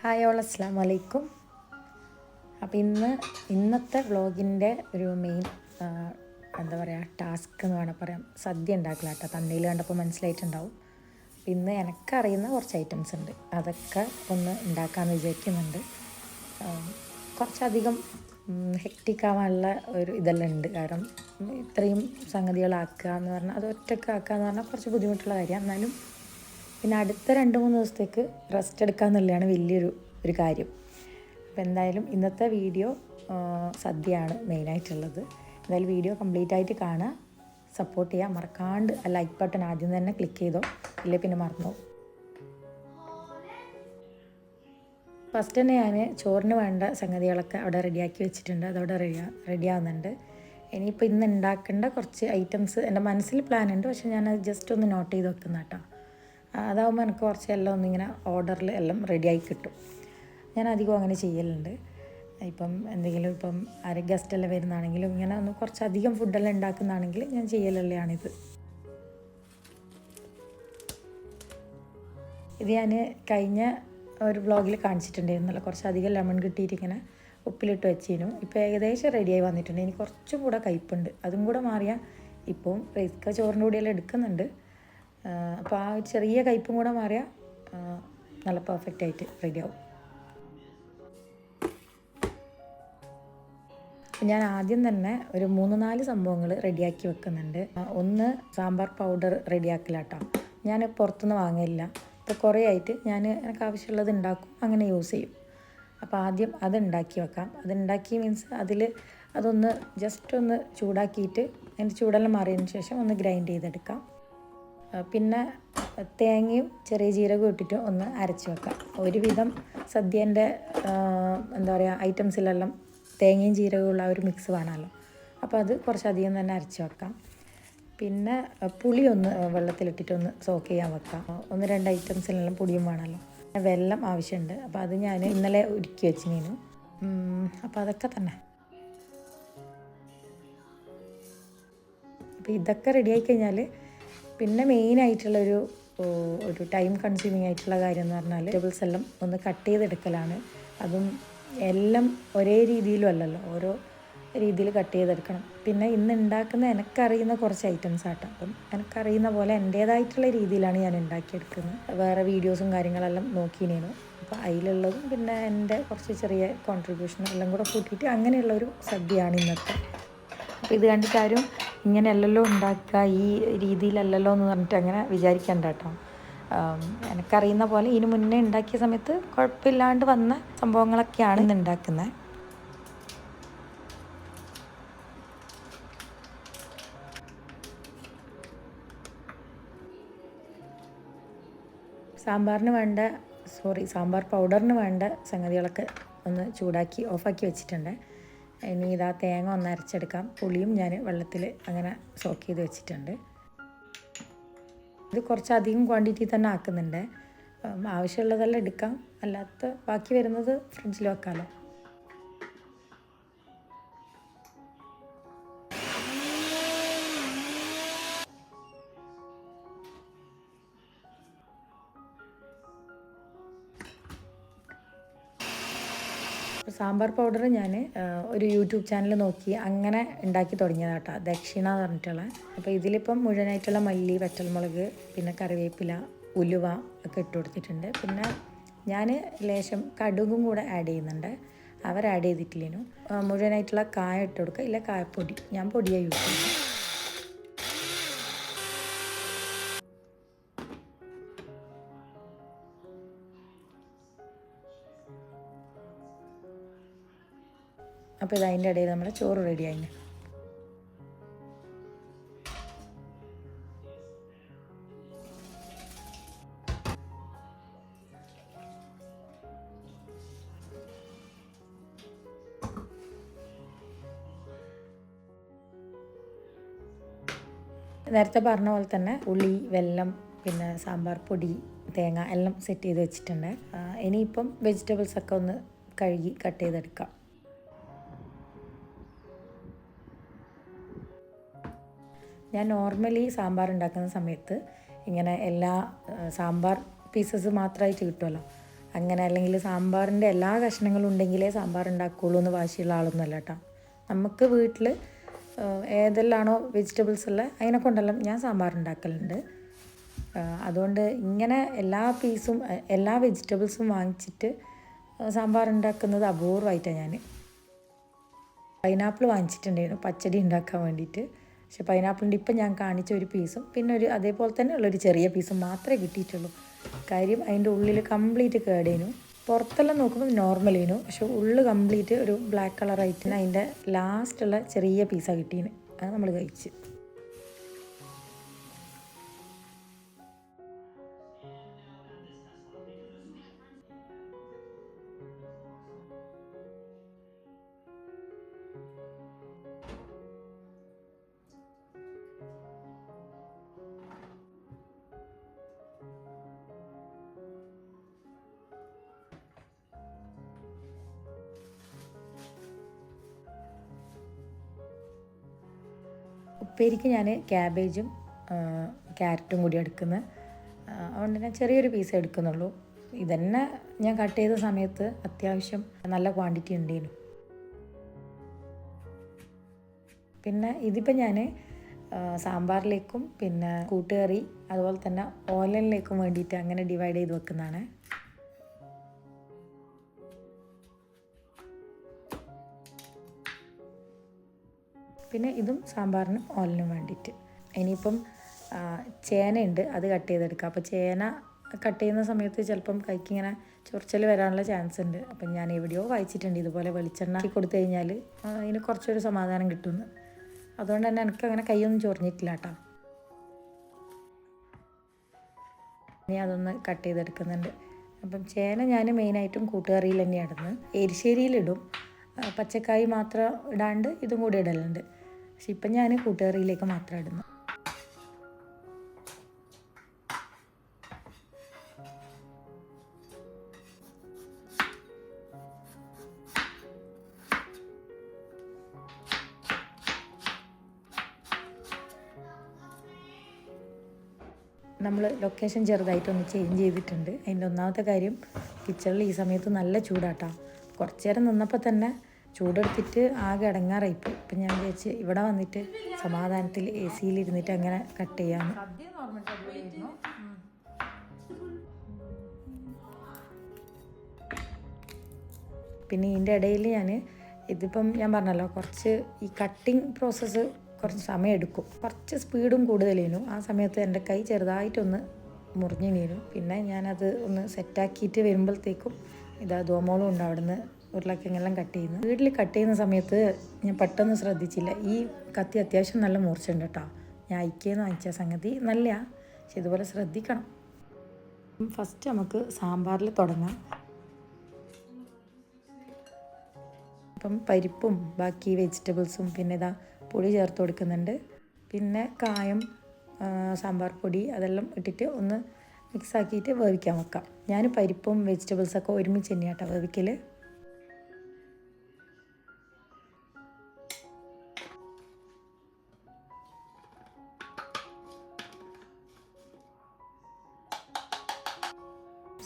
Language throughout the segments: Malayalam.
ഹായ് ഓൾ അസ്സലാമു അലൈക്കും. അപ്പോൾ ഇന്നത്തെ വ്ളോഗിൻ്റെ ഒരു മെയിൻ എന്താ പറയുക ടാസ്ക് എന്ന് വേണം പറയാം, സദ്യ ഉണ്ടാക്കില്ല കേട്ടോ. തണ്ണയിൽ കണ്ടപ്പോൾ മനസ്സിലായിട്ടുണ്ടാവും. ഇന്ന് എനിക്കറിയുന്ന കുറച്ച് ഐറ്റംസ് ഉണ്ട്, അതൊക്കെ ഒന്ന് ഉണ്ടാക്കാമെന്ന് വിചാരിക്കുന്നുണ്ട്. കുറച്ചധികം ഹെക്റ്റിക്കാവാനുള്ള ഒരു ഇതെല്ലാം ഉണ്ട്. കാരണം ഇത്രയും സംഗതികളാക്കുക എന്ന് പറഞ്ഞാൽ, അത് ഒറ്റയ്ക്ക് ആക്കുക എന്ന് പറഞ്ഞാൽ കുറച്ച് ബുദ്ധിമുട്ടുള്ള കാര്യമാണ്. എന്നാലും പിന്നെ അടുത്ത 2-3 ദിവസത്തേക്ക് റെസ്റ്റ് എടുക്കുക എന്നുള്ളതാണ് വലിയൊരു കാര്യം. അപ്പോൾ എന്തായാലും ഇന്നത്തെ വീഡിയോ സദ്യയാണ് മെയിനായിട്ടുള്ളത്. എന്തായാലും വീഡിയോ കംപ്ലീറ്റ് ആയിട്ട് കാണുക, സപ്പോർട്ട് ചെയ്യുക. മറക്കാണ്ട് ആ ലൈക്ക് ബട്ടൺ ആദ്യം തന്നെ ക്ലിക്ക് ചെയ്തോ, ഇല്ലേ പിന്നെ മറന്നോ. ഫസ്റ്റ് തന്നെ ഞാൻ ചോറിന് വേണ്ട സംഗതികളൊക്കെ അവിടെ റെഡിയാക്കി വെച്ചിട്ടുണ്ട്. അതവിടെ റെഡിയാവുന്നുണ്ട്. ഇനിയിപ്പോൾ ഇന്ന് ഉണ്ടാക്കേണ്ട കുറച്ച് ഐറ്റംസ് എൻ്റെ മനസ്സിൽ പ്ലാൻ ഉണ്ട്, പക്ഷേ ഞാനത് ജസ്റ്റ് ഒന്ന് നോട്ട് ചെയ്ത് വെക്കുന്ന കേട്ടോ. അതാകുമ്പോൾ എനിക്ക് കുറച്ച് എല്ലാം ഒന്നിങ്ങനെ ഓർഡറിൽ എല്ലാം റെഡിയായി കിട്ടും. ഞാൻ അധികം അങ്ങനെ ചെയ്യലുണ്ട്. ഇപ്പം എന്തെങ്കിലും ഇപ്പം ഗസ്റ്റെല്ലാം വരുന്നതാണെങ്കിലും ഇങ്ങനെ ഒന്ന് കുറച്ചധികം ഫുഡെല്ലാം ഉണ്ടാക്കുന്നതാണെങ്കിൽ ഞാൻ ചെയ്യലുള്ളതാണിത്. ഇത് ഞാൻ കഴിഞ്ഞ ഒരു വ്ളോഗിൽ കാണിച്ചിട്ടുണ്ടായിരുന്നല്ലോ, കുറച്ചധികം ലെമൺ കിട്ടിയിട്ട് ഇങ്ങനെ ഉപ്പിലിട്ട് വെച്ചിരുന്നു. ഇപ്പോൾ ഏകദേശം റെഡിയായി വന്നിട്ടുണ്ട്. ഇനി കുറച്ചും കൂടെ കയ്പ്പുണ്ട്, അതും കൂടെ മാറിയാൽ ഇപ്പം റൈസ്ക ചോറിൻ്റെ കൂടെയെല്ലാം എടുക്കുന്നുണ്ട്. അപ്പോൾ ആ ചെറിയ കയ്പ്പും കൂടെ മാറിയാൽ നല്ല പെർഫെക്റ്റ് ആയിട്ട് റെഡിയാവും. ഞാൻ ആദ്യം തന്നെ ഒരു 3-4 സംഭവങ്ങൾ റെഡിയാക്കി വെക്കുന്നുണ്ട്. ഒന്ന് സാമ്പാർ പൗഡർ റെഡിയാക്കലാട്ടോ. ഞാൻ പുറത്തുനിന്ന് വാങ്ങില്ല. ഇപ്പോൾ കുറേ ആയിട്ട് എനിക്ക് ആവശ്യമുള്ളത് ഉണ്ടാക്കും, അങ്ങനെ യൂസ് ചെയ്യും. അപ്പോൾ ആദ്യം അത് ഉണ്ടാക്കി വെക്കാം. അതുണ്ടാക്കി മീൻസ് അതൊന്ന് ജസ്റ്റ് ഒന്ന് ചൂടാക്കിയിട്ട് അതിൻ്റെ ചൂടെല്ലാം മാറിയതിന് ശേഷം ഒന്ന് ഗ്രൈൻഡ് ചെയ്തെടുക്കാം. പിന്നെ തേങ്ങയും ചെറിയ ജീരകവും ഇട്ടിട്ട് ഒന്ന് അരച്ച് വെക്കാം. ഒരുവിധം സദ്യേൻ്റെ എന്താ പറയുക ഐറ്റംസിലെല്ലാം തേങ്ങയും ജീരകമുള്ള ഒരു മിക്സ് വേണമല്ലോ. അപ്പോൾ അത് കുറച്ചധികം തന്നെ അരച്ച് വെക്കാം. പിന്നെ പുളി ഒന്ന് വെള്ളത്തിലിട്ടിട്ടൊന്ന് സോക്ക് ചെയ്യാൻ വെക്കാം. 1-2 ഐറ്റംസിലെല്ലാം പുളിയും വേണമല്ലോ. വെള്ളം ആവശ്യമുണ്ട്. അപ്പോൾ അത് ഞാൻ ഇന്നലെ ഒരുക്കി വെച്ചിരുന്നു. അപ്പോൾ അതൊക്കെ തന്നെ. അപ്പോൾ ഇതൊക്കെ റെഡിയായി കഴിഞ്ഞാൽ പിന്നെ മെയിനായിട്ടുള്ളൊരു ടൈം കൺസ്യൂമിങ് ആയിട്ടുള്ള കാര്യം എന്ന് പറഞ്ഞാൽ വെജിറ്റബിൾസ് എല്ലാം ഒന്ന് കട്ട് ചെയ്തെടുക്കലാണ്. അതും എല്ലാം ഒരേ രീതിയിലും അല്ലല്ലോ, ഓരോ രീതിയിൽ കട്ട് ചെയ്തെടുക്കണം. പിന്നെ ഇന്ന് ഉണ്ടാക്കുന്ന എനിക്കറിയുന്ന കുറച്ച് ഐറ്റംസ് ആട്ടോ. അപ്പം എനിക്കറിയുന്ന പോലെ എൻ്റേതായിട്ടുള്ള രീതിയിലാണ് ഞാൻ ഉണ്ടാക്കിയെടുക്കുന്നത്. വേറെ വീഡിയോസും കാര്യങ്ങളെല്ലാം നോക്കിയിരുന്നു. അപ്പോൾ അതിലുള്ളതും പിന്നെ എൻ്റെ കുറച്ച് ചെറിയ കോൺട്രിബ്യൂഷനും എല്ലാം കൂടെ കൂട്ടിയിട്ട് അങ്ങനെയുള്ളൊരു സദ്യയാണ് ഇന്നത്തെ. അപ്പോൾ ഇത് കണ്ടിട്ടാരും ഇങ്ങനെയല്ലല്ലോ ഉണ്ടാക്കുക, ഈ രീതിയിലല്ലല്ലോ എന്ന് പറഞ്ഞിട്ട് അങ്ങനെ വിചാരിക്കണ്ട കേട്ടോ. എനിക്കറിയുന്ന പോലെ ഇതിന് മുന്നേ ഉണ്ടാക്കിയ സമയത്ത് കുഴപ്പമില്ലാണ്ട് വന്ന സംഭവങ്ങളൊക്കെയാണ് ഇന്ന് ഉണ്ടാക്കുന്നത്. സാമ്പാർ പൗഡറിന് വേണ്ട സംഗതികളൊക്കെ ഒന്ന് ചൂടാക്കി ഓഫാക്കി വെച്ചിട്ടുണ്ട്. ഇനി ഇതാ തേങ്ങ ഒന്ന് അരച്ചെടുക്കാം. പുളിയും ഞാൻ വെള്ളത്തിൽ അങ്ങനെ സോക്ക് ചെയ്ത് വെച്ചിട്ടുണ്ട്. ഇത് കുറച്ചധികം ക്വാണ്ടിറ്റി തന്നെ ആക്കുന്നുണ്ട്. ആവശ്യമുള്ളതെല്ലാം എടുക്കാം, അല്ലാത്ത ബാക്കി വരുന്നത് ഫ്രിഡ്ജിൽ വെക്കാമല്ലോ. സാമ്പാർ പൗഡർ ഞാൻ ഒരു യൂട്യൂബ് ചാനൽ നോക്കി അങ്ങനെ ഉണ്ടാക്കി തുടങ്ങിയതാണ് കേട്ടോ, ദക്ഷിണ എന്ന് പറഞ്ഞിട്ടുള്ള. അപ്പോൾ ഇതിലിപ്പം മുഴുവനായിട്ടുള്ള മല്ലി, വറ്റൽമുളക്, പിന്നെ കറിവേപ്പില, ഉലുവ ഒക്കെ ഇട്ട് കൊടുത്തിട്ടുണ്ട്. പിന്നെ ഞാൻ ലേശം കടുകും കൂടെ ആഡ് ചെയ്യുന്നുണ്ട്. അവർ ആഡ് ചെയ്തിട്ടില്ലേനു. മുഴുവനായിട്ടുള്ള കായ ഇട്ട് കൊടുക്കുക, ഇല്ല കായപ്പൊടി. ഞാൻ പൊടിയാണ് യൂസ് ചെയ്യുന്നത്. അപ്പോൾ ഇത് അതിൻ്റെ ഇടയിൽ നമ്മൾ ചോറ് റെഡി ആയിന്. നേരത്തെ പറഞ്ഞ പോലെ തന്നെ ഉള്ളി, വെല്ലം, പിന്നെ സാമ്പാർ പൊടി, തേങ്ങ എല്ലാം സെറ്റ് ചെയ്ത് വെച്ചിട്ടുണ്ട്. ഇനിയിപ്പം വെജിറ്റബിൾസൊക്കെ ഒന്ന് കഴുകി കട്ട് ചെയ്തെടുക്കാം. ഞാൻ നോർമലി സാമ്പാർ ഉണ്ടാക്കുന്ന സമയത്ത് ഇങ്ങനെ എല്ലാ സാമ്പാർ പീസസ് മാത്രമായിട്ട് കിട്ടുമല്ലോ, അങ്ങനെ അല്ലെങ്കിൽ സാമ്പാറിൻ്റെ എല്ലാ കഷ്ണങ്ങളും ഉണ്ടെങ്കിലേ സാമ്പാർ ഉണ്ടാക്കുകയുള്ളൂ എന്ന് വാശിയുള്ള ആളൊന്നുമല്ല കേട്ടോ. നമുക്ക് വീട്ടിൽ ഏതെല്ലാമാണോ വെജിറ്റബിൾസ് ഉള്ളത് അതിനെ കൊണ്ടെല്ലാം ഞാൻ സാമ്പാർ ഉണ്ടാക്കലുണ്ട്. അതുകൊണ്ട് ഇങ്ങനെ എല്ലാ വെജിറ്റബിൾസും വാങ്ങിച്ചിട്ട് സാമ്പാർ ഉണ്ടാക്കുന്നത് അപൂർവമായിട്ടാണ് ഞാൻ. പൈനാപ്പിൾ വാങ്ങിച്ചിട്ടുണ്ടായിരുന്നു പച്ചടി ഉണ്ടാക്കാൻ വേണ്ടിയിട്ട്. പക്ഷെ പൈനാപ്പിളിൻ്റെ ഇപ്പം ഞാൻ കാണിച്ച ഒരു പീസും പിന്നെ അതേപോലെ തന്നെ ഉള്ളൊരു ചെറിയ പീസും മാത്രമേ കിട്ടിയിട്ടുള്ളൂ. കാര്യം അതിൻ്റെ ഉള്ളിൽ കംപ്ലീറ്റ് കേടേനു. പുറത്തെല്ലാം നോക്കുമ്പോൾ നോർമലേനു, പക്ഷെ ഉള്ളിൽ കംപ്ലീറ്റ് ഒരു ബ്ലാക്ക് കളറായിട്ട് അതിൻ്റെ ലാസ്റ്റുള്ള ചെറിയ പീസാണ് കിട്ടീന്. അത് നമ്മൾ കഴിച്ച്. ഉപ്പേരിക്ക് ഞാൻ ക്യാബേജും ക്യാരറ്റും കൂടി എടുക്കുന്നത്. അതുകൊണ്ട് ഞാൻ ചെറിയൊരു പീസ് എടുക്കുന്നുള്ളൂ. ഇതന്നെ ഞാൻ കട്ട് ചെയ്ത സമയത്ത് അത്യാവശ്യം നല്ല ക്വാണ്ടിറ്റി ഉണ്ടായിരുന്നു. പിന്നെ ഇതിപ്പോൾ ഞാൻ സാമ്പാറിലേക്കും പിന്നെ കൂട്ടുകറി അതുപോലെ തന്നെ ഓലനിലേക്കും വേണ്ടിയിട്ട് അങ്ങനെ ഡിവൈഡ് ചെയ്ത് വെക്കുന്നതാണ്. പിന്നെ ഇതും സാമ്പാറിനും ഓലിനും വേണ്ടിയിട്ട്. ഇനിയിപ്പം ചേനയുണ്ട്, അത് കട്ട് ചെയ്തെടുക്കുക. അപ്പോൾ ചേന കട്ട് ചെയ്യുന്ന സമയത്ത് ചിലപ്പം കൈക്കിങ്ങനെ ചൊറിച്ചൽ വരാനുള്ള ചാൻസ് ഉണ്ട്. അപ്പം ഞാൻ എവിടെയോ വായിച്ചിട്ടുണ്ട് ഇതുപോലെ വെളിച്ചെണ്ണ കൊടുത്തു കഴിഞ്ഞാൽ അതിന് കുറച്ചൊരു സമാധാനം കിട്ടുമെന്ന്. അതുകൊണ്ട് തന്നെ എനിക്കങ്ങനെ കൈയൊന്നും ചൊറിഞ്ഞിട്ടില്ല കേട്ടോ. ഇനി അതൊന്ന് കട്ട് ചെയ്തെടുക്കുന്നുണ്ട്. അപ്പം ചേന ഞാൻ മെയിനായിട്ടും കൂട്ടുകറിയിൽ തന്നെയാണ് ഇടുന്നത്. എരിശ്ശേരിയിലിടും, പച്ചക്കായി മാത്രം ഇടാണ്ട് ഇതും കൂടി ഇടലുണ്ട്. പക്ഷെ ഇപ്പം ഞാൻ കൂട്ടുകറിയിലേക്ക് മാത്രം ഇടുന്നു. നമ്മൾ ലൊക്കേഷൻ ചെറുതായിട്ടൊന്ന് ചേഞ്ച് ചെയ്തിട്ടുണ്ട്. അതിൻ്റെ ഒന്നാമത്തെ കാര്യം കിച്ചണിൽ ഈ സമയത്ത് നല്ല ചൂടാട്ടോ. കുറച്ച് നേരം നിന്നപ്പോൾ തന്നെ ചൂടെടുത്തിട്ട് ആകെ ഇടങ്ങാറായിപ്പോയി. ഇപ്പം ഞാൻ വിചാരിച്ച് ഇവിടെ വന്നിട്ട് സമാധാനത്തിൽ AC ഇരുന്നിട്ട് അങ്ങനെ കട്ട് ചെയ്യാമെന്ന്. പിന്നെ ഇതിൻ്റെ ഇടയിൽ ഇതിപ്പം ഞാൻ പറഞ്ഞല്ലോ കുറച്ച് ഈ കട്ടിങ് പ്രോസസ്സ് കുറച്ച് സമയമെടുക്കും. കുറച്ച് സ്പീഡും കൂടുതലേനു. ആ സമയത്ത് എൻ്റെ കൈ ചെറുതായിട്ടൊന്ന് മുറിഞ്ഞിനു. പിന്നെ ഞാനത് ഒന്ന് സെറ്റാക്കിയിട്ട് വരുമ്പോഴത്തേക്കും ധോമോളും ഉണ്ട് അവിടുന്ന് ഉരുളക്കിഴങ്ങെല്ലാം കട്ട് ചെയ്യുന്നു. വീട്ടിൽ കട്ട് ചെയ്യുന്ന സമയത്ത് ഞാൻ പെട്ടെന്ന് ശ്രദ്ധിച്ചില്ല. ഈ കത്തി അത്യാവശ്യം നല്ല മൂർച്ചയുണ്ട് കേട്ടോ. ഞാൻ ഐക്കേന്ന് വാങ്ങിച്ച സംഗതി നല്ല, പക്ഷെ ഇതുപോലെ ശ്രദ്ധിക്കണം. ഫസ്റ്റ് നമുക്ക് സാമ്പാറിൽ തുടങ്ങാം. അപ്പം പരിപ്പും ബാക്കി വെജിറ്റബിൾസും പിന്നെ പൊടി ചേർത്ത് കൊടുക്കുന്നുണ്ട്. പിന്നെ കായം, സാമ്പാർ പൊടി അതെല്ലാം ഇട്ടിട്ട് ഒന്ന് മിക്സാക്കിയിട്ട് വേവിക്കാൻ വെക്കാം. ഞാൻ പരിപ്പും വെജിറ്റബിൾസൊക്കെ ഒരുമിച്ച് തന്നെയാണ് കേട്ടോ വേവിക്കൽ.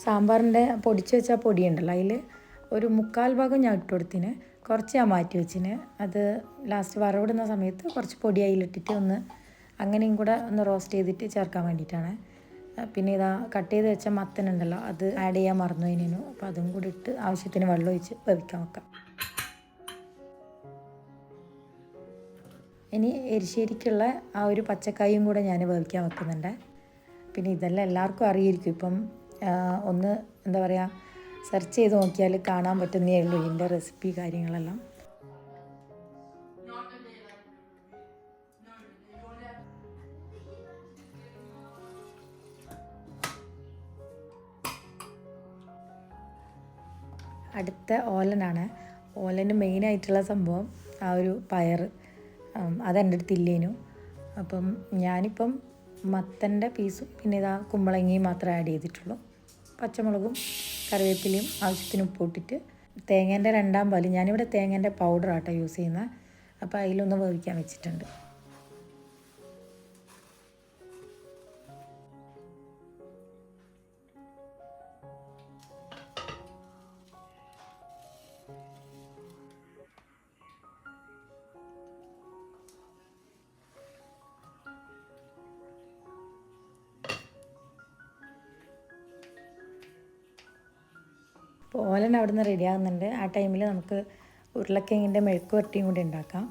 സാമ്പാറിൻ്റെ പൊടിച്ച് വെച്ച പൊടിയുണ്ടല്ലോ, അതിൽ ഒരു 3/4 ഭാഗം ഞാൻ ഇട്ട് കൊടുത്തിന്. കുറച്ച് ഞാൻ മാറ്റി വെച്ചിന്. അത് ലാസ്റ്റ് വറവിടുന്ന സമയത്ത് കുറച്ച് പൊടി അതിലിട്ടിട്ട് അങ്ങനെയും കൂടെ ഒന്ന് റോസ്റ്റ് ചെയ്തിട്ട് ചേർക്കാൻ വേണ്ടിയിട്ടാണ്. പിന്നെ കട്ട് ചെയ്ത് വെച്ച മത്തനുണ്ടല്ലോ, അത് ആഡ് ചെയ്യാൻ മറന്നു കഴിഞ്ഞു. അപ്പോൾ അതും കൂടി ഇട്ട് ആവശ്യത്തിന് വെള്ളം ഒഴിച്ച് വേവിക്കാൻ വെക്കാം. ഇനി എരിശ്ശേരിക്കുള്ള ആ ഒരു പച്ചക്കായും കൂടെ ഞാൻ വേവിക്കാൻ വെക്കുന്നുണ്ട്. പിന്നെ ഇതെല്ലാം എല്ലാവർക്കും അറിയായിരിക്കും. ഇപ്പം ഒന്ന് എന്താ പറയുക, സെർച്ച് ചെയ്ത് നോക്കിയാൽ കാണാൻ പറ്റുന്നേ ഉള്ളൂ ഇതിൻ്റെ റെസിപ്പി കാര്യങ്ങളെല്ലാം. അടുത്ത ഓലനാണ്. ഓലന് മെയിനായിട്ടുള്ള സംഭവം ആ ഒരു പയർ, അതെൻ്റെ അടുത്ത് ഇല്ലേനു. അപ്പം ഞാനിപ്പം മത്തൻ്റെ പീസും പിന്നെ കുമ്പളങ്ങയും മാത്രമേ ആഡ് ചെയ്തിട്ടുള്ളൂ. പച്ചമുളകും കറിവേപ്പിലയും ആവശ്യത്തിന് ഉപ്പിട്ടിട്ട് തേങ്ങേൻ്റെ 2ാം പാല്, ഞാനിവിടെ തേങ്ങേൻ്റെ പൗഡറാട്ടോ യൂസ് ചെയ്യുന്നത്. അപ്പോൾ അതിലൊന്ന് വേവിക്കാൻ വെച്ചിട്ടുണ്ട്. അപ്പോൾ ഓലൻ അവിടെ നിന്ന് റെഡി ആകുന്നുണ്ട്. ആ ടൈമിൽ നമുക്ക് ഉരുളക്കിഴങ്ങിൻ്റെ മെഴുക്ക് വരട്ടിയും കൂടി ഉണ്ടാക്കാം.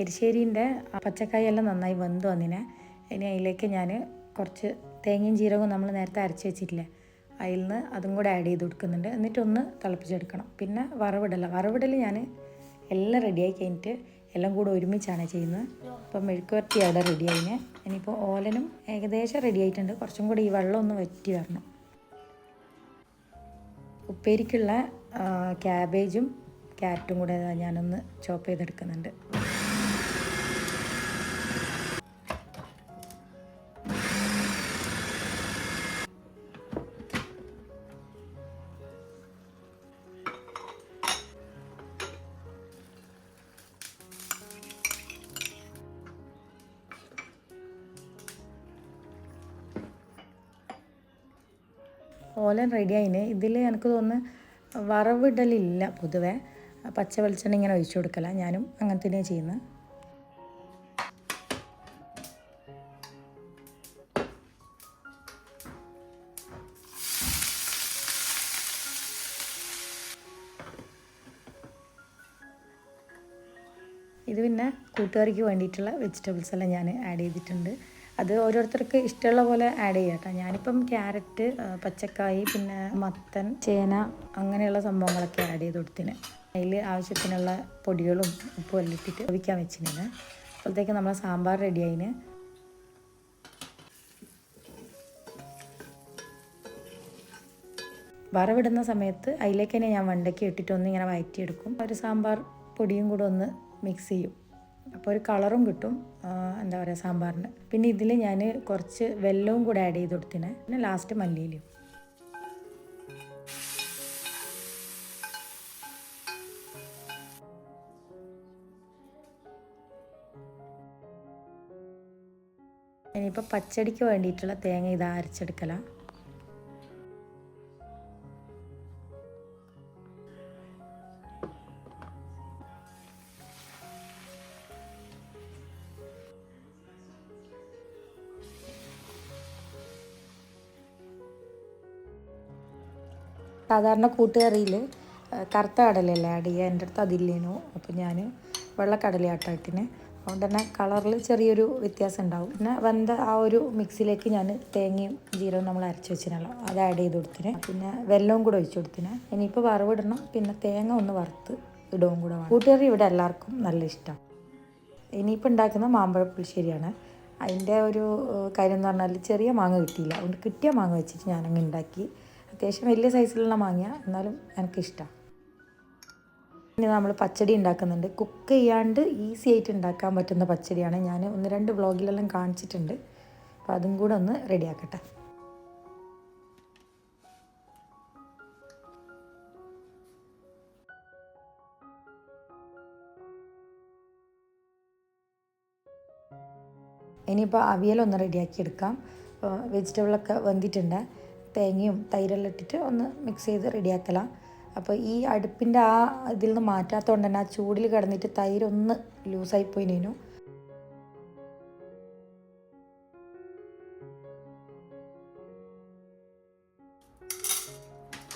എരിശ്ശേരീൻ്റെ പച്ചക്കായെല്ലാം നന്നായി വെന്ത് വന്നിനെ. ഇനി അതിലേക്ക് ഞാൻ കുറച്ച് തേങ്ങയും ജീരകവും നമ്മൾ നേരത്തെ അരച്ച് വെച്ചിട്ടില്ലേ, അതിൽ നിന്ന് അതും കൂടെ ആഡ് ചെയ്ത് കൊടുക്കുന്നുണ്ട്. എന്നിട്ടൊന്ന് തിളപ്പിച്ചെടുക്കണം. പിന്നെ വറവിടൽ ഞാൻ എല്ലാം റെഡിയായി കഴിഞ്ഞിട്ട് എല്ലാം കൂടെ ഒരുമിച്ചാണ് ചെയ്യുന്നത്. അപ്പം മെഴുക്ക് വരട്ടി അവിടെ റെഡി ആയിന്. ഇനിയിപ്പോൾ ഓലനും ഏകദേശം റെഡി ആയിട്ടുണ്ട്. കുറച്ചും കൂടി ഈ വെള്ളം ഒന്ന് വറ്റി വരണം. ഉപ്പേരിക്കുള്ള ക്യാബേജും ക്യാരറ്റും കൂടെ ഞാനൊന്ന് ചോപ്പ് ചെയ്തെടുക്കുന്നുണ്ട്. ഓലൻ റെഡി ആയിന്. ഇതിൽ എനിക്ക് തോന്നുന്നു വറവിടലില്ല പൊതുവെ, പച്ച വെളിച്ചെണ്ണ ഇങ്ങനെ ഒഴിച്ചു കൊടുക്കല. ഞാനും അങ്ങനെ തന്നെയാണ് ചെയ്യുന്നത്. ഇത് പിന്നെ കൂട്ടുകറിക്ക് വേണ്ടിയിട്ടുള്ള വെജിറ്റബിൾസ് എല്ലാം ഞാൻ ആഡ് ചെയ്തിട്ടുണ്ട്. അത് ഓരോരുത്തർക്ക് ഇഷ്ടമുള്ള പോലെ ആഡ് ചെയ്യാം കേട്ടോ. ഞാനിപ്പം ക്യാരറ്റ്, പച്ചക്കായി, പിന്നെ മത്തൻ, ചേന അങ്ങനെയുള്ള സംഭവങ്ങളൊക്കെ ആഡ് ചെയ്ത് കൊടുത്തിന്. അതിൽ ആവശ്യത്തിനുള്ള പൊടികളും ഉപ്പും എല്ലാം ഇട്ടിട്ട് ഒഴിക്കാൻ വെച്ചിന്. അപ്പോഴത്തേക്ക് നമ്മളെ സാമ്പാർ റെഡി ആയിന്. വറവിടുന്ന സമയത്ത് അതിലേക്ക് തന്നെ ഞാൻ വെണ്ടയ്ക്ക ഇട്ടിട്ട് ഒന്ന് ഇങ്ങനെ വഴറ്റിയെടുക്കും. ഒരു സാമ്പാർ പൊടിയും കൂടെ ഒന്ന് മിക്സ് ചെയ്യും. അപ്പോൾ ഒരു കളറും കിട്ടും എന്താ പറയുക സാമ്പാറിന്. പിന്നെ ഇതിൽ ഞാൻ കുറച്ച് വെല്ലവും കൂടെ ആഡ് ചെയ്ത് കൊടുത്തിന്. പിന്നെ ലാസ്റ്റ് മല്ലിയിലും. ഇനിയിപ്പോൾ പച്ചടിക്ക് വേണ്ടിയിട്ടുള്ള തേങ്ങ ഇതാ അരച്ചെടുക്കലാണ്. സാധാരണ കൂട്ടുകറിയിൽ കറുത്ത കടലയല്ലേ ആഡ് ചെയ്യുക. എൻ്റെ അടുത്ത് അതില്ലേനു. അപ്പോൾ ഞാൻ വെള്ളക്കടലയാട്ട ഇട്ടിന്. അതുകൊണ്ട് തന്നെ കളറിൽ ചെറിയൊരു വ്യത്യാസം ഉണ്ടാവും. പിന്നെ വെന്ത ആ ഒരു മിക്സിലേക്ക് ഞാൻ തേങ്ങയും ജീരകവും നമ്മൾ അരച്ച് വെച്ചിനല്ലോ അത് ആഡ് ചെയ്ത് കൊടുത്തിന്. പിന്നെ വെല്ലവും കൂടെ ഒഴിച്ച് കൊടുത്തിന്. ഇനിയിപ്പോൾ വറവിടണം. പിന്നെ തേങ്ങ ഒന്ന് വറുത്ത് ഇടവും കൂടെ വേണം. കൂട്ടുകറി ഇവിടെ എല്ലാവർക്കും നല്ല ഇഷ്ടം. ഇനിയിപ്പോൾ ഉണ്ടാക്കുന്ന മാമ്പഴ പുളിശ്ശേരിയാണ്. അതിൻ്റെ ഒരു കാര്യം എന്ന് പറഞ്ഞാൽ ചെറിയ മാങ്ങ കിട്ടിയില്ല. അതുകൊണ്ട് കിട്ടിയ മാങ്ങ വെച്ചിട്ട് ഞാനങ്ങ് ഉണ്ടാക്കി. അത്യാവശ്യം വലിയ സൈസിലുള്ള മാങ്ങ, എന്നാലും എനിക്കിഷ്ടമാണ്. ഇനി നമ്മൾ പച്ചടി ഉണ്ടാക്കുന്നുണ്ട്. കുക്ക് ചെയ്യാണ്ട് ഈസി ആയിട്ട് ഉണ്ടാക്കാൻ പറ്റുന്ന പച്ചടിയാണ്. ഞാൻ 1-2 വ്ളോഗിലെല്ലാം കാണിച്ചിട്ടുണ്ട്. അപ്പോൾ അതും കൂടെ ഒന്ന് റെഡിയാക്കട്ടെ. ഇനിയിപ്പോൾ അവിയലൊന്ന് റെഡിയാക്കി എടുക്കാം. അപ്പോൾ വെജിറ്റബിളൊക്കെ വെന്തിട്ടുണ്ട്. തേങ്ങയും തൈരെല്ലാം ഇട്ടിട്ട് ഒന്ന് മിക്സ് ചെയ്ത് റെഡിയാക്കലാണ്. അപ്പോൾ ഈ അടുപ്പിൻ്റെ ആ ഇതിൽ നിന്ന് മാറ്റാത്തതുകൊണ്ട് തന്നെ ആ ചൂടിൽ കിടന്നിട്ട് തൈരൊന്ന് ലൂസായി പോയിനു.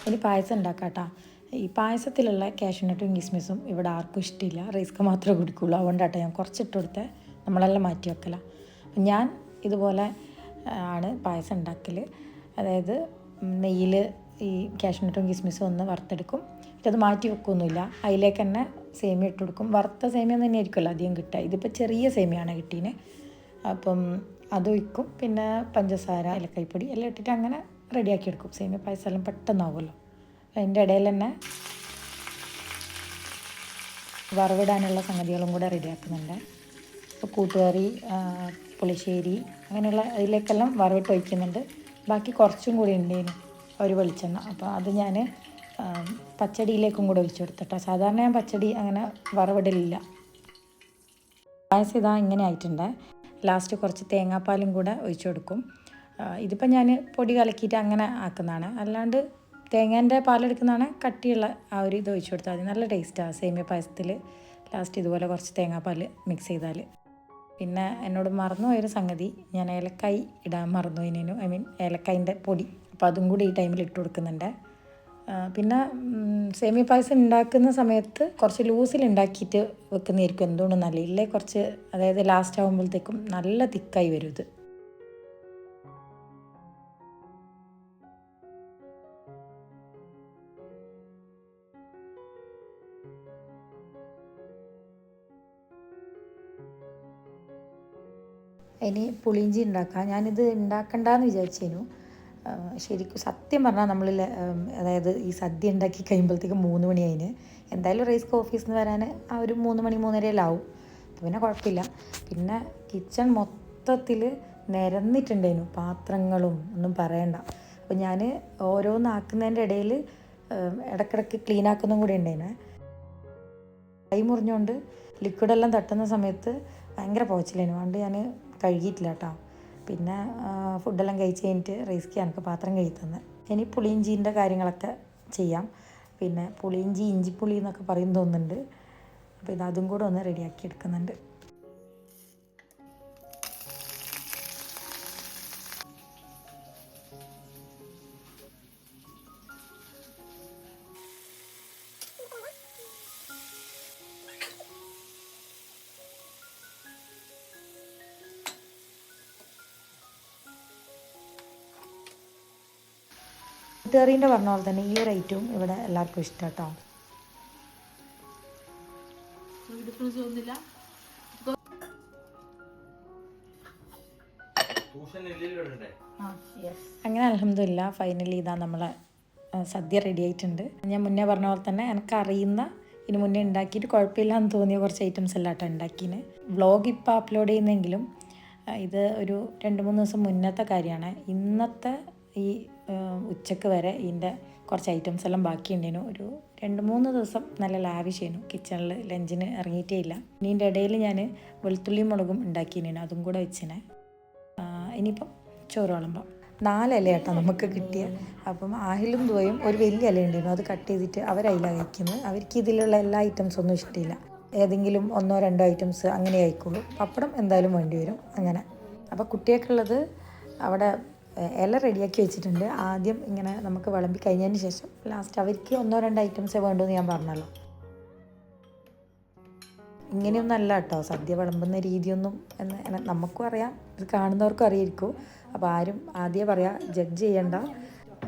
ഇനി പായസം ഉണ്ടാക്കാം കേട്ടോ. ഈ പായസത്തിലുള്ള കാഷ്യൂനട്ടും കിസ്മിസും ഇവിടെ ആർക്കും ഇഷ്ടമില്ല. റൈസ്ക്ക് മാത്രമേ കുടിക്കുള്ളൂ. അതുകൊണ്ടാട്ടോ ഞാൻ കുറച്ചിട്ട് കൊടുത്ത് നമ്മളെല്ലാം മാറ്റി വെക്കല. ഞാൻ ഇതുപോലെ ആണ് പായസം ഉണ്ടാക്കൽ. അതായത് നെയ്യിൽ ഈ കാഷ്യൂനട്ടും കിസ്മിസും ഒന്ന് വറുത്തെടുക്കും. എന്നിട്ട് അത് മാറ്റി വെക്കുകയൊന്നുമില്ല. അതിലേക്ക് തന്നെ സേമിയ ഇട്ട് കൊടുക്കും. വറുത്ത സേമിയ തന്നെ ആയിരിക്കുമല്ലോ അധികം കിട്ടുക. ഇതിപ്പോൾ ചെറിയ സേമിയാണ് കിട്ടീന്. അപ്പം അതൊഴിക്കും. പിന്നെ പഞ്ചസാര, ഏലക്കായ്പ്പൊടി എല്ലാം ഇട്ടിട്ട് അങ്ങനെ റെഡിയാക്കി എടുക്കും. സേമിയ പായസം എല്ലാം പെട്ടെന്നാവുമല്ലോ. അതിൻ്റെ ഇടയിൽ തന്നെ വറവിടാനുള്ള സംഗതികളും കൂടെ റെഡിയാക്കുന്നുണ്ട്. ഇപ്പോൾ കൂട്ടുകറി, പുളിശ്ശേരി അങ്ങനെയുള്ള അതിലേക്കെല്ലാം വറവിട്ട് ഒഴിക്കുന്നുണ്ട്. ബാക്കി കുറച്ചും കൂടി ഉണ്ടേനു ഒരു വെളിച്ചെണ്ണ. അപ്പോൾ അത് ഞാൻ പച്ചടിയിലേക്കും കൂടെ ഒഴിച്ചു കൊടുത്തിട്ടോ. സാധാരണ ഞാൻ പച്ചടി അങ്ങനെ വറവിടലില്ല. പായസം ഇതാ ഇങ്ങനെ ആയിട്ടുണ്ട്. ലാസ്റ്റ് കുറച്ച് തേങ്ങാപ്പാലും കൂടെ ഒഴിച്ചു കൊടുക്കും. ഇതിപ്പോൾ ഞാൻ പൊടി കലക്കിയിട്ട് അങ്ങനെ ആക്കുന്നതാണ്. അല്ലാണ്ട് തേങ്ങേൻ്റെ പാലെടുക്കുന്നതാണ് കട്ടിയുള്ള ആ ഒരു ഇത് ഒഴിച്ച് കൊടുത്താൽ മതി. നല്ല ടേസ്റ്റാണ് സേമിയ പായസത്തിൽ. ലാസ്റ്റ് ഇതുപോലെ കുറച്ച് തേങ്ങാപ്പാൽ മിക്സ് ചെയ്താൽ. പിന്നെ എന്നോട് മറന്നുപോയൊരു സംഗതി, ഞാൻ ഏലക്കായ് ഇടാൻ മറന്നുപോയിനു. ഐ മീൻ ഏലക്കായിൻ്റെ പൊടി. അപ്പോൾ അതും കൂടി ഈ ടൈമിൽ ഇട്ട് കൊടുക്കുന്നുണ്ട്. പിന്നെ സേമിയ പായസം ഉണ്ടാക്കുന്ന സമയത്ത് കുറച്ച് ലൂസിൽ ഉണ്ടാക്കിയിട്ട് വെക്കുന്നതായിരിക്കും എന്തുകൊണ്ടും നല്ല. ഇല്ലേ കുറച്ച്, അതായത് ലാസ്റ്റ് ആകുമ്പോഴത്തേക്കും നല്ല തിക്കായി വരും ഇത്. ഇനി പുളിയിഞ്ചി ഉണ്ടാക്കാം. ഞാനിത് ഉണ്ടാക്കണ്ടെന്ന് വിചാരിച്ചേനു. ശരിക്കും സത്യം പറഞ്ഞാൽ നമ്മൾ അതായത് ഈ സദ്യ ഉണ്ടാക്കി കഴിയുമ്പോഴത്തേക്കും 3 മണിയായിന്. എന്തായാലും റൈസ് ഓഫീസിൽ നിന്ന് വരാൻ ആ ഒരു 3 മണി 3:30 അപ്പോൾ പിന്നെ കുഴപ്പമില്ല. പിന്നെ കിച്ചൺ മൊത്തത്തിൽ നിരന്നിട്ടുണ്ടായിരുന്നു, പാത്രങ്ങളും ഒന്നും പറയണ്ട. അപ്പോൾ ഞാൻ ഓരോന്നാക്കുന്നതിൻ്റെ ഇടയിൽ ഇടയ്ക്കിടയ്ക്ക് ക്ലീൻ ആക്കുന്നതും കൂടി ഉണ്ടായിരുന്നു. കൈ മുറിഞ്ഞുകൊണ്ട് ലിക്വിഡെല്ലാം തട്ടുന്ന സമയത്ത് ഭയങ്കര പോച്ചിലായിരുന്നു. അതുകൊണ്ട് ഞാൻ കഴുകിയിട്ടില്ല കേട്ടോ. പിന്നെ ഫുഡെല്ലാം കഴിച്ച് കഴിഞ്ഞിട്ട് റൈസ്ക്ക് എനിക്ക് പാത്രം കഴുകി തന്നെ. ഇനി പുളിയിഞ്ചീൻ്റെ കാര്യങ്ങളൊക്കെ ചെയ്യാം. പിന്നെ പുളിയിഞ്ചി ഇഞ്ചിപ്പുളി എന്നൊക്കെ പറയും തോന്നുന്നുണ്ട്. അപ്പോൾ അതും കൂടെ ഒന്ന് റെഡിയാക്കി എടുക്കുന്നുണ്ട്. കൂട്ടുകറീൻ്റെ പറഞ്ഞ പോലെ തന്നെ ഈ ഒരു ഐറ്റവും ഇവിടെ എല്ലാവർക്കും ഇഷ്ടം കേട്ടോ. അങ്ങനെ അൽഹംദുലില്ലാ ഫൈനലി ഇതാ നമ്മളെ സദ്യ റെഡി ആയിട്ടുണ്ട്. ഞാൻ മുന്നേ പറഞ്ഞ പോലെ തന്നെ എനിക്കറിയുന്ന, ഇനി മുന്നേ ഉണ്ടാക്കിയിട്ട് കുഴപ്പമില്ലാന്ന് തോന്നിയ കുറച്ച് ഐറ്റംസ് എല്ലാം കേട്ടോ ഉണ്ടാക്കിന്. വ്ളോഗ് ഇപ്പോൾ അപ്ലോഡ് ചെയ്യുന്നെങ്കിലും ഇത് ഒരു 2-3 ദിവസം മുന്നത്തെ കാര്യമാണ്. ഇന്നത്തെ ഈ ഉച്ചക്ക് വരെ ഇതിൻ്റെ കുറച്ച് ഐറ്റംസ് എല്ലാം ബാക്കിയുണ്ടേനു. ഒരു 2-3 ദിവസം നല്ല ലാവിഷ് ചെയ്യുന്നു. കിച്ചണിൽ ലഞ്ചിന് ഇറങ്ങിയിട്ടേ ഇല്ല. ഇതിൻ്റെ ഇടയിൽ ഞാൻ വെളുത്തുള്ളിയും മുളകും ഉണ്ടാക്കിനേനു, അതും കൂടെ വെച്ചിനെ. ഇനിയിപ്പം ചോറ് വിളമ്പാം. 4 ഇല കേട്ടോ നമുക്ക് കിട്ടിയ. അപ്പം ആഹിലും ദുവയും ഒരു വലിയ ഇല ഉണ്ടായിരുന്നു, അത് കട്ട് ചെയ്തിട്ട് അവരയില കഴിക്കുന്നത്. അവർക്ക് ഇതിലുള്ള എല്ലാ ഐറ്റംസും ഒന്നും ഇഷ്ടമില്ല. ഏതെങ്കിലും 1-2 ഐറ്റംസ് അങ്ങനെ കഴിക്കുള്ളൂ. പപ്പടം എന്തായാലും വേണ്ടി വരും അങ്ങനെ. അപ്പോൾ കുട്ടികൾക്കുള്ളത് അവിടെ ഇല റെഡിയാക്കി വെച്ചിട്ടുണ്ട്. ആദ്യം ഇങ്ങനെ നമുക്ക് വിളമ്പി കഴിഞ്ഞതിന് ശേഷം ലാസ്റ്റ് അവർക്ക് 1-2 ഐറ്റംസേ വേണ്ടൂ ഞാൻ പറഞ്ഞല്ലോ. ഇങ്ങനെയൊന്നും അല്ല കേട്ടോ സദ്യ വിളമ്പുന്ന രീതിയൊന്നും എന്ന് നമുക്കും അറിയാം, ഇത് കാണുന്നവർക്കും അറിയായിരിക്കും. അപ്പോൾ ആരും ആദ്യമേ പറയാം, ജഡ്ജ് ചെയ്യണ്ട.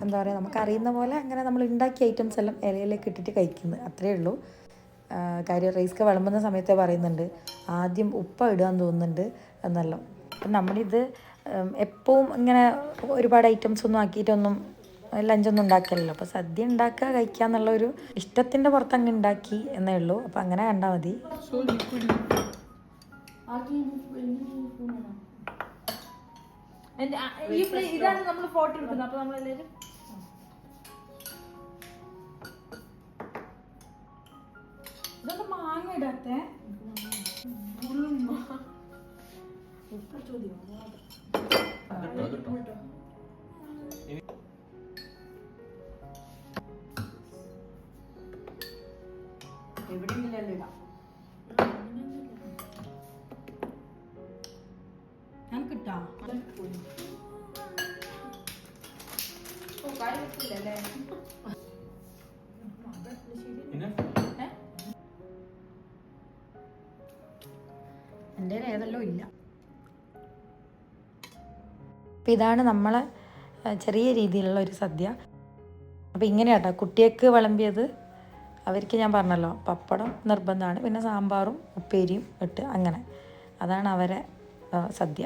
എന്താ പറയുക, നമുക്കറിയുന്ന പോലെ അങ്ങനെ നമ്മൾ ഉണ്ടാക്കിയ ഐറ്റംസ് എല്ലാം ഇലയിലേക്ക് ഇട്ടിട്ട് കഴിക്കുന്നത്, അത്രയേ ഉള്ളൂ. കാര്യം റൈസ്ക്ക് വിളമ്പുന്ന സമയത്തേ പറയുന്നുണ്ട് ആദ്യം ഉപ്പ ഇടുകയെന്ന് തോന്നുന്നുണ്ട് എന്നല്ലോ. അപ്പം നമ്മളിത് എപ്പോഴും ഇങ്ങനെ ഒരുപാട് ഐറ്റംസ് ഒന്നും ആക്കിയിട്ടൊന്നും ലഞ്ചൊന്നും ഉണ്ടാക്കില്ലല്ലോ. അപ്പോൾ സദ്യ ഉണ്ടാക്കുക കഴിക്കുക എന്നുള്ളൊരു ഇഷ്ടത്തിൻ്റെ പുറത്ത് അങ്ങ് ഉണ്ടാക്കി എന്നേ ഉള്ളൂ. അപ്പോൾ അങ്ങനെ കണ്ടാൽ മതി. ഇതാണ് നമ്മൾ ഫോട്ടോ എടുക്കുന്നത്. അപ്പോൾ നമ്മളെല്ലാവരും ഇതൊക്കെ മാങ്ങ ഇടാത്തെ എവിടെയെങ്കിലും ഇടാം. ഞാൻ കിട്ടാം കാര്യമില്ലല്ലേ. എൻ്റെ ഏതെല്ലാം ഇല്ല. അപ്പോൾ ഇതാണ് നമ്മളെ ചെറിയ രീതിയിലുള്ള ഒരു സദ്യ. അപ്പോൾ ഇങ്ങനെയാട്ടോ കുട്ടികൾക്ക് വിളമ്പിയത്. അവർക്ക് ഞാൻ പറഞ്ഞല്ലോ പപ്പടം നിർബന്ധമാണ്, പിന്നെ സാമ്പാറും ഉപ്പേരിയും ഇട്ട് അങ്ങനെ. അതാണ് അവരെ സദ്യ.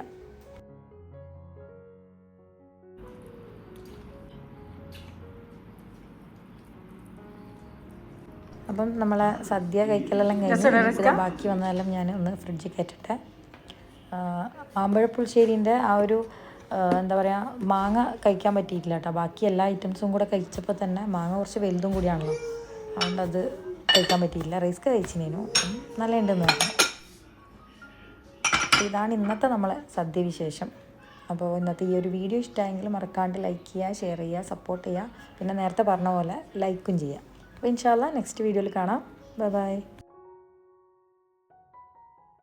അപ്പം നമ്മളെ സദ്യ കഴിക്കലെല്ലാം കഴിഞ്ഞ് ബാക്കി വന്നതെല്ലാം ഞാൻ ഒന്ന് ഫ്രിഡ്ജിൽ കയറ്റിട്ടെ. മാമ്പഴപ്പുളിശ്ശേരിൻ്റെ ആ ഒരു എന്താ പറയുക, മാങ്ങ കഴിക്കാൻ പറ്റിയിട്ടില്ല കേട്ടോ. ബാക്കി എല്ലാ ഐറ്റംസും കൂടെ കഴിച്ചപ്പോൾ തന്നെ മാങ്ങ കുറച്ച് വലുതും കൂടിയാണല്ലോ, അതുകൊണ്ട് അത് കഴിക്കാൻ പറ്റിയില്ല. റൈസ്ക്ക് കഴിച്ചിനേനു, നല്ല ഉണ്ടെന്ന് പറഞ്ഞു. ഇതാണ് ഇന്നത്തെ നമ്മളെ സദ്യ വിശേഷം. അപ്പോൾ ഇന്നത്തെ ഈ ഒരു വീഡിയോ ഇഷ്ടമായെങ്കിൽ മറക്കാണ്ട് ലൈക്ക് ചെയ്യുക, ഷെയർ ചെയ്യുക, സപ്പോർട്ട് ചെയ്യുക. പിന്നെ നേരത്തെ പറഞ്ഞ പോലെ ലൈക്കും ചെയ്യുക. അപ്പോൾ ഇൻഷാ അല്ലാ നെക്സ്റ്റ് വീഡിയോയിൽ കാണാം. Bye bye.